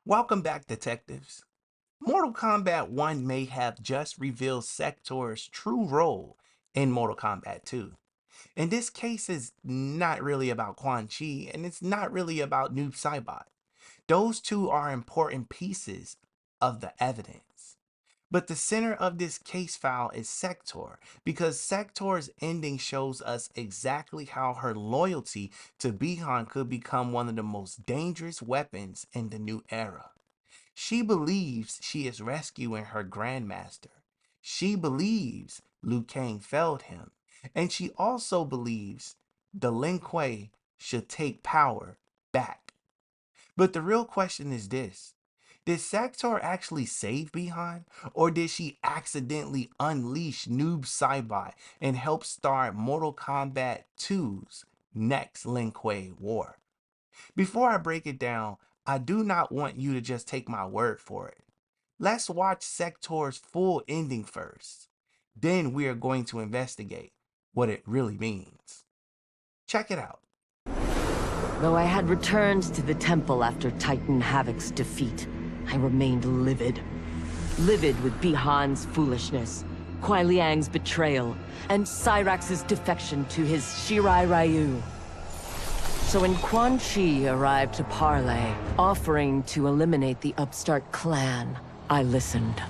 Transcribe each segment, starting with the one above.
Welcome back, detectives. Mortal Kombat 1 may have just revealed Sektor's true role in Mortal Kombat 2. And this case is not really about Quan Chi, and it's not really about Noob Saibot. Those two are important pieces of the evidence. But the center of this case file is Sektor, because Sektor's ending shows us exactly how her loyalty to Bihan could become one of the most dangerous weapons in the new era. She believes she is rescuing her grandmaster. She believes Liu Kang failed him. And she also believes the Lin Kuei should take power back. But the real question is this. Did Sektor actually save Bihan? Or did she accidentally unleash Noob Saibot and help start Mortal Kombat 2's next Lin Kuei war? Before I break it down, I do not want you to just take my word for it. Let's watch Sektor's full ending first. Then we are going to investigate what it really means. Check it out. Though I had returned to the temple after Titan Havik's defeat, I remained livid. Livid with Bihan's foolishness, Kuai Liang's betrayal, and Cyrax's defection to his Shirai Ryu. So when Quan Chi arrived to parley, offering to eliminate the upstart clan, I listened.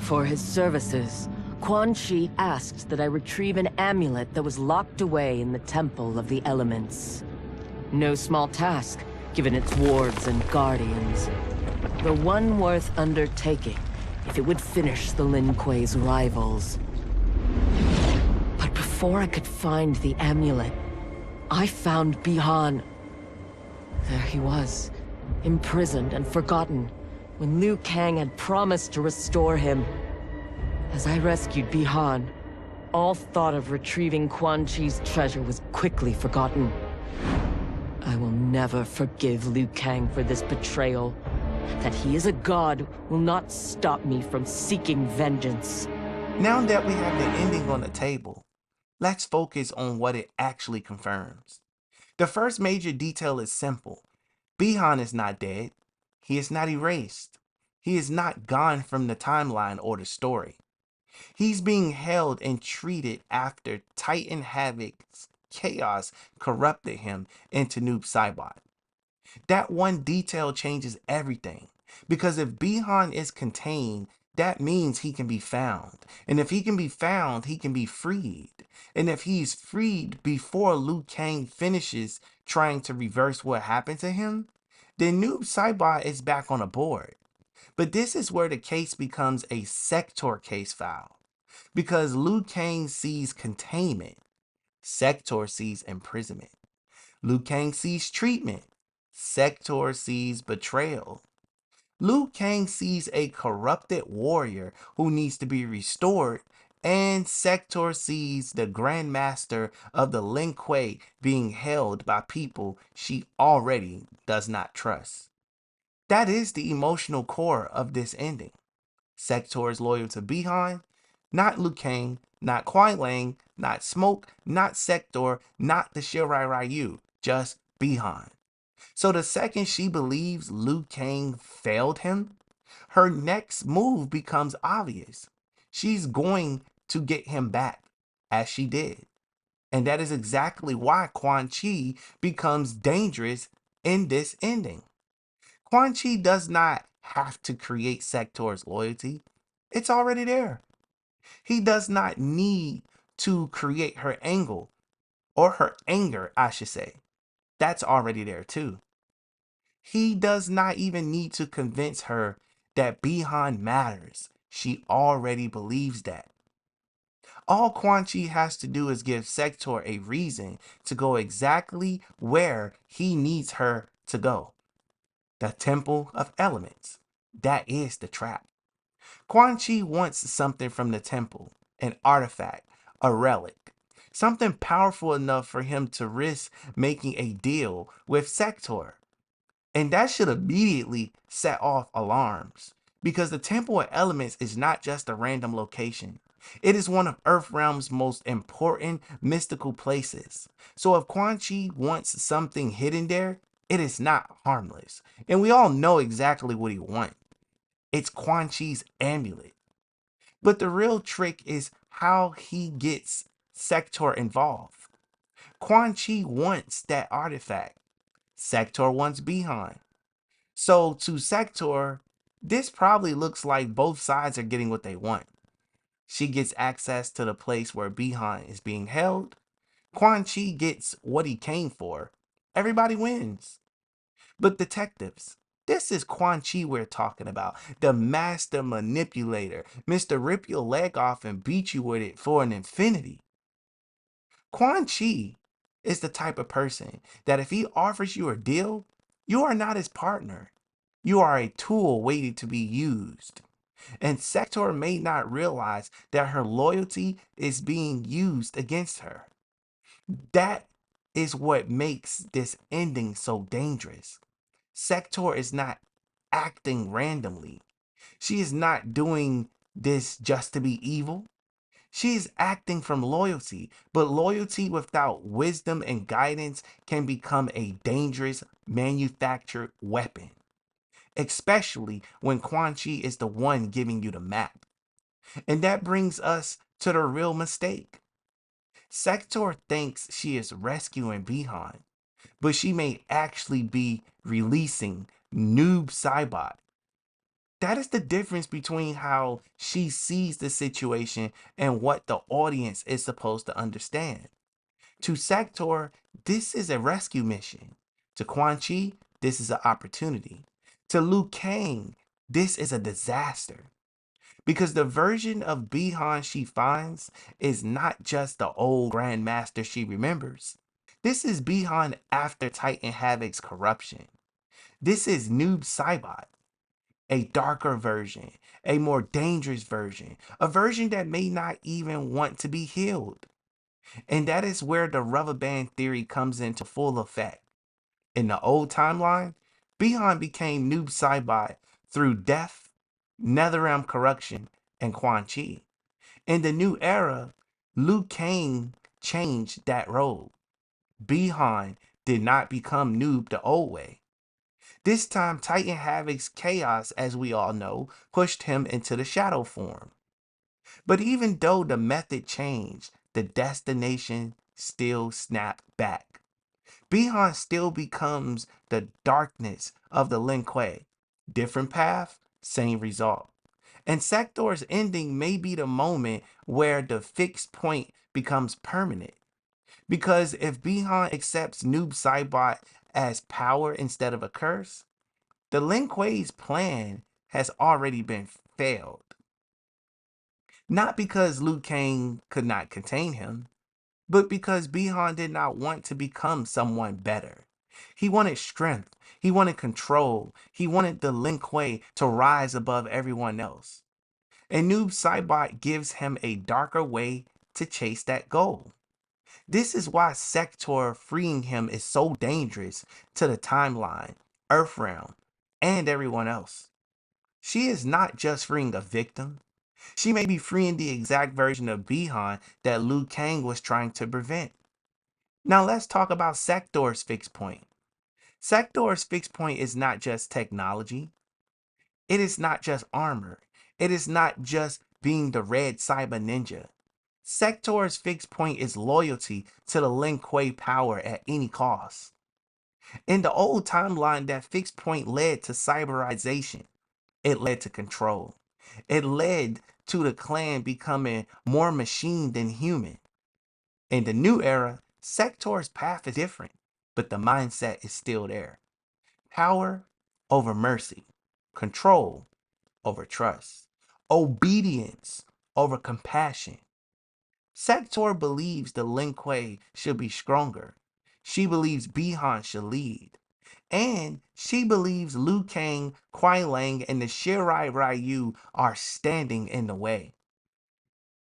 For his services, Quan Chi asked that I retrieve an amulet that was locked away in the Temple of the Elements. No small task, given its wards and guardians. The one worth undertaking, if it would finish the Lin Kuei's rivals. But before I could find the amulet, I found Bihan. There he was, imprisoned and forgotten, when Liu Kang had promised to restore him. As I rescued Bihan, all thought of retrieving Quan Chi's treasure was quickly forgotten. I will never forgive Liu Kang for this betrayal. That he is a god will not stop me from seeking vengeance. Now that we have the ending on the table, let's focus on what it actually confirms. The first major detail is simple. Bihan is not dead. He is not erased. He is not gone from the timeline or the story. He's being held and treated after Titan Havik's chaos corrupted him into Noob Saibot. That one detail changes everything, because if Bihan is contained, that means he can be found. And if he can be found, he can be freed. And if he's freed before Liu Kang finishes trying to reverse what happened to him, then Noob Saibot is back on the board. But this is where the case becomes a Sektor case file. Because Liu Kang sees containment, Sektor sees imprisonment. Liu Kang sees treatment, Sektor sees betrayal. Liu Kang sees a corrupted warrior who needs to be restored, and Sektor sees the Grandmaster of the Lin Kuei being held by people she already does not trust. That is the emotional core of this ending. Sektor is loyal to Bihan, not Liu Kang, not Kuai Liang, not Smoke, not Sektor, not the Shirai Ryu, just Bihan. So the second she believes Liu Kang failed him, her next move becomes obvious. She's going to get him back, as she did. And that is exactly why Quan Chi becomes dangerous in this ending. Quan Chi does not have to create Sektor's loyalty. It's already there. He does not need to create her angle, or her anger, I should say. That's already there too. He does not even need to convince her that Bihan matters. She already believes that. All Quan Chi has to do is give Sektor a reason to go exactly where he needs her to go. The Temple of Elements. That is the trap. Quan Chi wants something from the temple, an artifact, a relic, something powerful enough for him to risk making a deal with Sektor. And that should immediately set off alarms, because the Temple of Elements is not just a random location. It is one of Earthrealm's most important mystical places. So if Quan Chi wants something hidden there, It is not harmless. And we all know exactly what he wants. It's Quan Chi's amulet. But the real trick is how he gets Sektor involved. Quan Chi wants that artifact. Sektor wants Bihan. So to Sektor, this probably looks like both sides are getting what they want. She gets access to the place where Bihan is being held. Quan Chi gets what he came for. Everybody wins. But detectives, this is Quan Chi we're talking about. The master manipulator. Mr. Rip your leg off and beat you with it for an infinity. Quan Chi is the type of person that if he offers you a deal, you are not his partner. You are a tool waiting to be used. And Sektor may not realize that her loyalty is being used against her. That is what makes this ending so dangerous. Sektor is not acting randomly. She is not doing this just to be evil. She is acting from loyalty, but loyalty without wisdom and guidance can become a dangerous manufactured weapon, especially when Quan Chi is the one giving you the map. And that brings us to the real mistake. Sektor thinks she is rescuing Bihan, but she may actually be releasing Noob Saibot. That is the difference between how she sees the situation and what the audience is supposed to understand. To Sektor, this is a rescue mission. To Quan Chi, this is an opportunity. To Liu Kang, this is a disaster. Because the version of Bihan she finds is not just the old Grandmaster she remembers. This is Bihan after Titan Havik's corruption. This is Noob Saibot, a darker version, a more dangerous version, a version that may not even want to be healed. And that is where the rubber band theory comes into full effect. In the old timeline, Bihan became Noob Saibot through death, Netherrealm corruption, and Quan Chi. In the new era, Liu Kang changed that role. Bihan did not become Noob the old way. This time, Titan Havik's chaos, as we all know, pushed him into the shadow form. But even though the method changed, the destination still snapped back. Bihan still becomes the darkness of the Lin Kuei. Different path, same result. And Sektor's ending may be the moment where the fixed point becomes permanent. Because if Bihan accepts Noob Saibot as power instead of a curse, the Lin Kuei's plan has already been failed. Not because Liu Kang could not contain him, but because Bihan did not want to become someone better. He wanted strength, he wanted control, he wanted the Lin Kuei to rise above everyone else. And Noob Saibot gives him a darker way to chase that goal. This is why Sektor freeing him is so dangerous to the timeline, Earthrealm, and everyone else. She is not just freeing a victim. She may be freeing the exact version of Bihan that Liu Kang was trying to prevent. Now let's talk about Sektor's fixed point. Sektor's fixed point is not just technology. It is not just armor. It is not just being the red cyber ninja. Sektor's fixed point is loyalty to the Lin Kuei power at any cost. In the old timeline, that fixed point led to cyberization. It led to control. It led to the clan becoming more machine than human. In the new era, Sektor's path is different, but the mindset is still there. Power over mercy, control over trust, obedience over compassion. Sektor believes the Lin Kuei should be stronger. She believes Bihan should lead. And she believes Liu Kang, Kuai Lang, and the Shirai Ryu are standing in the way.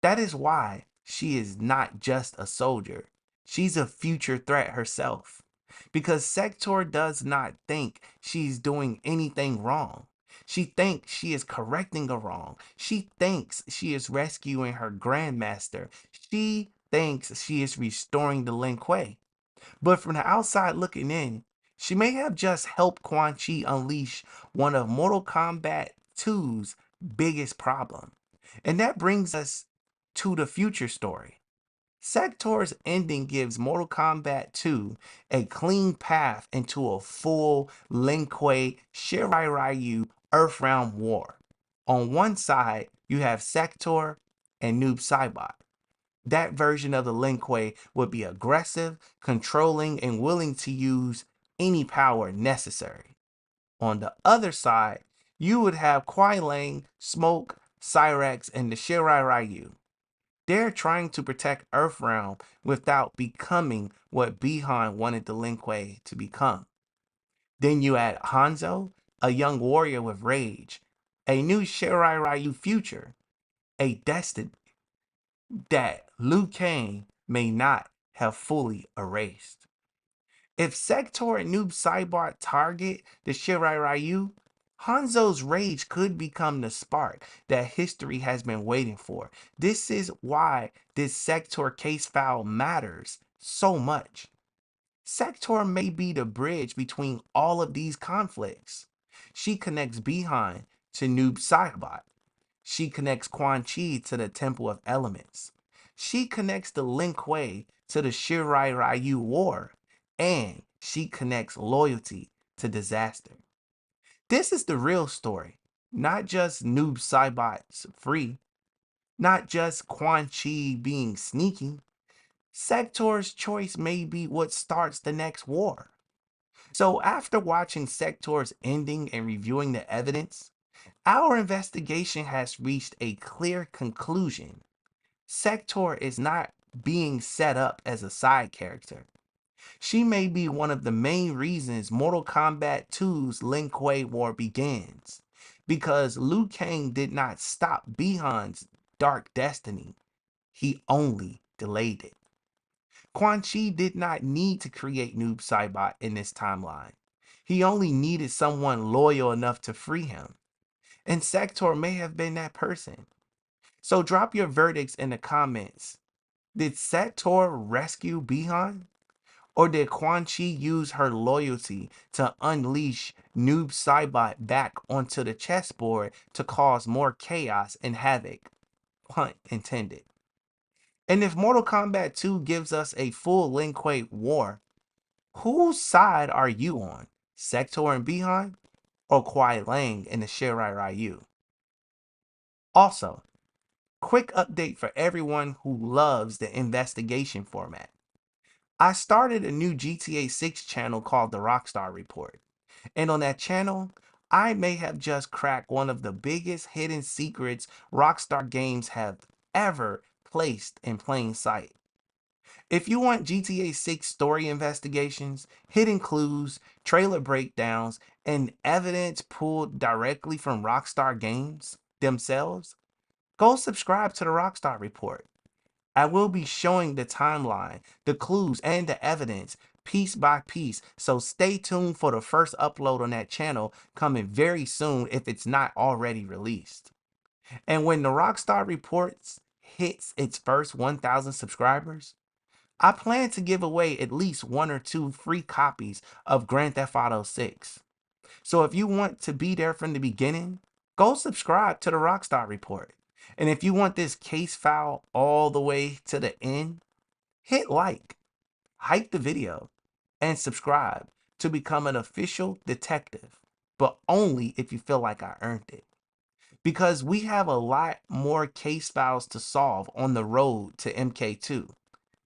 That is why she is not just a soldier. She's a future threat herself. Because Sektor does not think she's doing anything wrong. She thinks she is correcting a wrong. She thinks she is rescuing her grandmaster. She thinks she is restoring the Lin Kuei. But from the outside looking in, She may have just helped Quan Chi unleash one of Mortal Kombat 2's biggest problems. And that brings us to the future story. Sektor's ending gives Mortal Kombat 2 a clean path into a full Lin Kuei Shirai Ryu Earthrealm war. On one side, you have Sektor and Noob Saibot. That version of the Lin Kuei would be aggressive, controlling, and willing to use any power necessary. On the other side, you would have Kuai Lang, Smoke, Cyrex, and the Shirai Ryu. They're trying to protect Earthrealm without becoming what Bihan wanted the Lin Kuei to become. Then you add Hanzo, a young warrior with rage, a new Shirai Ryu future, a destiny that Liu Kang may not have fully erased. If Sektor and Noob Saibot target the Shirai Ryu, Hanzo's rage could become the spark that history has been waiting for. This is why this Sektor case file matters so much. Sektor may be the bridge between all of these conflicts. She connects Bihan to Noob Saibot. She connects Quan Chi to the Temple of Elements. She connects the Lin Kuei to the Shirai Ryu War. And she connects loyalty to disaster. This is the real story. Not just Noob Saibot's free. Not just Quan Chi being sneaky. Sektor's choice may be what starts the next war. So after watching Sektor's ending and reviewing the evidence, our investigation has reached a clear conclusion. Sektor is not being set up as a side character. She may be one of the main reasons Mortal Kombat 2's Lin Kuei War begins. Because Liu Kang did not stop Bihan's dark destiny. He only delayed it. Quan Chi did not need to create Noob Saibot in this timeline. He only needed someone loyal enough to free him. And Sektor may have been that person. So drop your verdicts in the comments. Did Sektor rescue Bihan? Or did Quan Chi use her loyalty to unleash Noob Saibot back onto the chessboard to cause more chaos and havoc? Pun intended. And if Mortal Kombat 2 gives us a full Lin Kuei war, whose side are you on? Sektor and Bihan? Or Kuai Lang and the Shirai Ryu? Also, quick update for everyone who loves the investigation format. I started a new GTA 6 channel called the Rockstar Report. And on that channel, I may have just cracked one of the biggest hidden secrets Rockstar Games have ever placed in plain sight. If you want GTA 6 story investigations, hidden clues, trailer breakdowns, and evidence pulled directly from Rockstar Games themselves, go subscribe to the Rockstar Report. I will be showing the timeline, the clues, and the evidence piece by piece, so stay tuned for the first upload on that channel coming very soon if it's not already released. And when the Rockstar Reports hits its first 1,000 subscribers, I plan to give away at least 1 or 2 free copies of Grand Theft Auto 6. So if you want to be there from the beginning, go subscribe to the Rockstar Report. And if you want this case file all the way to the end, hit like, hype the video, and subscribe to become an official detective, but only if you feel like I earned it. Because we have a lot more case files to solve on the road to MK2.